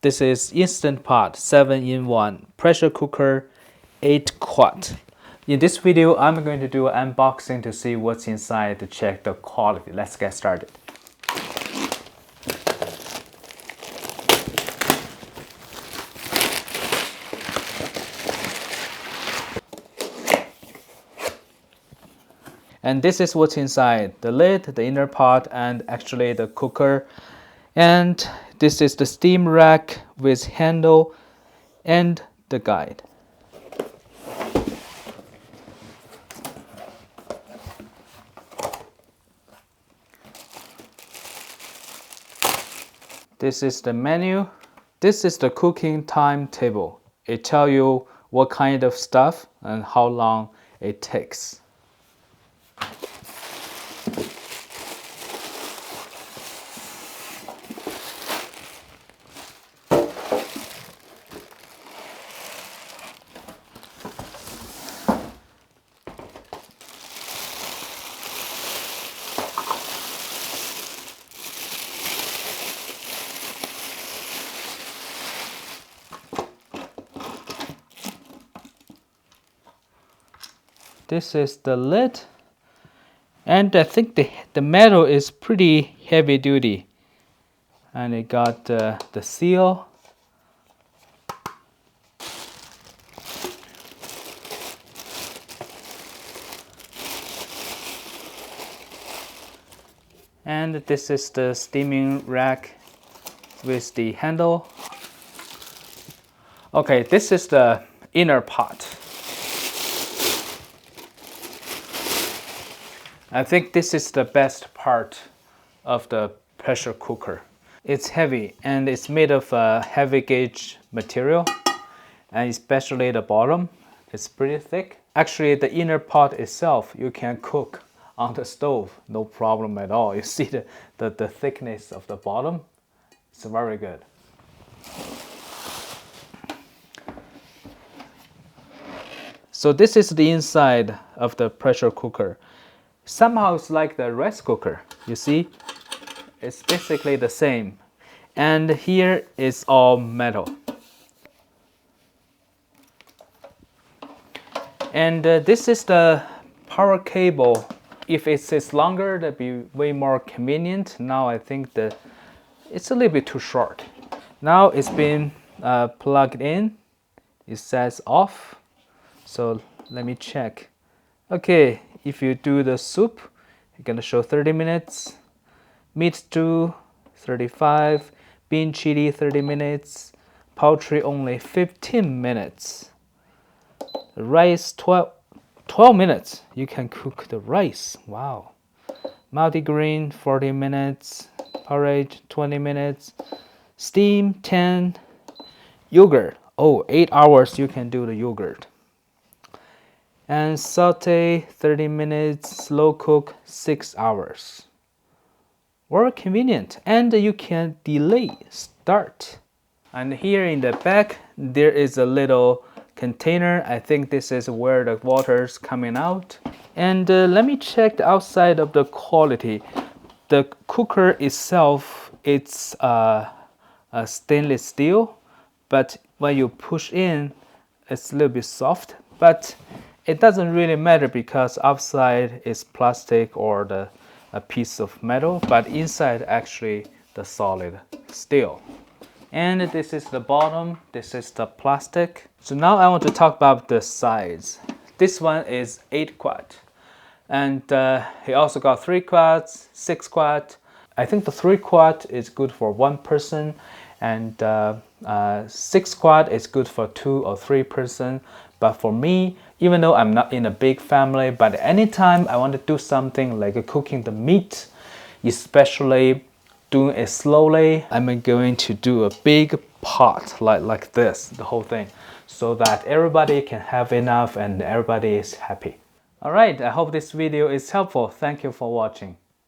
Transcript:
This is Instant Pot 7-in-1 pressure cooker 8 quart. In this video, I'm going to do an unboxing to see what's inside to check the quality. Let's get started. And this is what's inside: the lid, the inner pot, and actually the cooker. And this is the steam rack with handle and the guide. This is the menu. This is the cooking timetable. It tells you what kind of stuff and how long it takes. This is the lid, and I think the metal is pretty heavy duty, and it got the seal. And this is the steaming rack with the handle. Okay, this is the inner pot. I think this is the best part of the pressure cooker. It's heavy and it's made of heavy gauge material, and especially the bottom is pretty thick. Actually, the inner pot itself, you can cook on the stove, no problem at all. You see the thickness of the bottom, it's very good. So this is the inside of the pressure cooker. Somehow it's like the rice cooker, you see? It's basically the same. And here is all metal. And this is the power cable. If it is longer, that'd be way more convenient. Now I think that it's a little bit too short. Now it's been plugged in. It says off. So let me check. Okay, if you do the soup, you're gonna show 30 minutes. Meat stew, 35. Bean chili, 30 minutes. Poultry, only 15 minutes. The rice, 12 minutes. You can cook the rice. Wow. Multigrain, 40 minutes. Porridge, 20 minutes. Steam, 10. Yogurt, 8 hours you can do the yogurt. And saute, 30 minutes. Slow cook, 6 hours. Very convenient, and you can delay start. And here in the back, there is a little container. I think this is where the water's coming out. And let me check the outside of the quality. The cooker itself, it's a stainless steel, but when you push in, it's a little bit soft. But it doesn't really matter because outside is plastic or a piece of metal, but inside actually the solid steel. And this is the bottom, this is the plastic. So now I want to talk about the size. This one is 8 quart. And he also got 3 quarts, 6 quart. I think the 3 quart is good for 1 person, and 6 quart is good for 2 or 3 person. But for me, even though I'm not in a big family, but anytime I want to do something like cooking the meat, especially doing it slowly, I'm going to do a big pot like this, the whole thing, so that everybody can have enough and everybody is happy. All right, I hope this video is helpful. Thank you for watching.